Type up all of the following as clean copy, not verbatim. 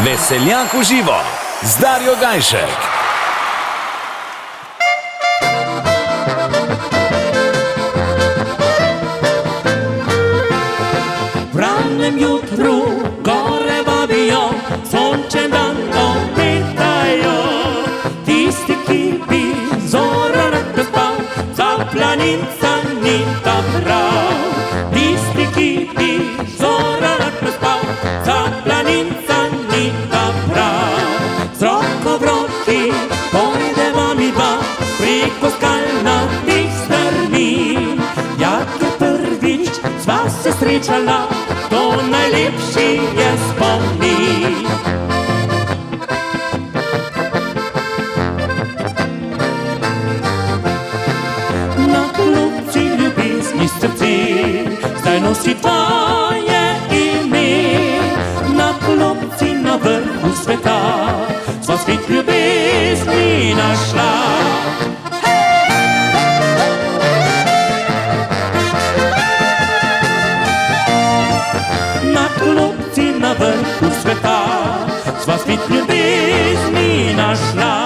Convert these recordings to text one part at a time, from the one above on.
Veseljaku živo z Darjo Gajšek. V ranem jutru gore vabijo, sončen dan opetajo. Tisti, ki bi zoro rad prespal, za planinca ni ta prav. Tisti, ki bi zoro rad prespal, za planinca ni ta prav. Z roko v roki pojdeva midva preko skalnatih strmin. Jak je prvič sva se srečala, to najlepši je spomin. Na klopci ljubezni srce zdaj nosi tvoje ime. Na klopci na vrhu sveta sva svet ljubezni našla. Na klopci na vrhu sveta sva svet ljubezni našla.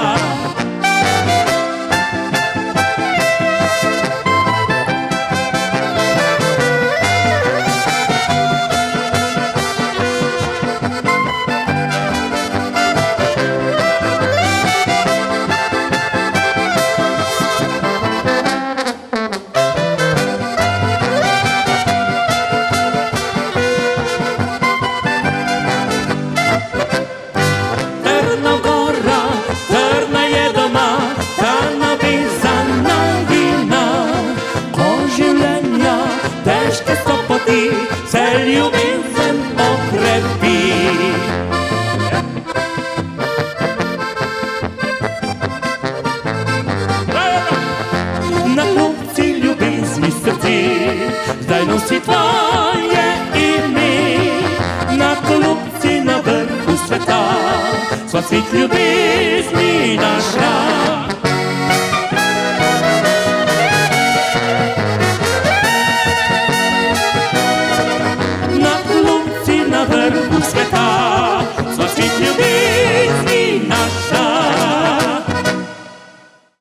Težke so poti, se ljubezen okrepi. Na klopci ljubezni srce zdaj nosi tvoje ime. Na klopci na vrhu sveta sva svet ljubezni našla.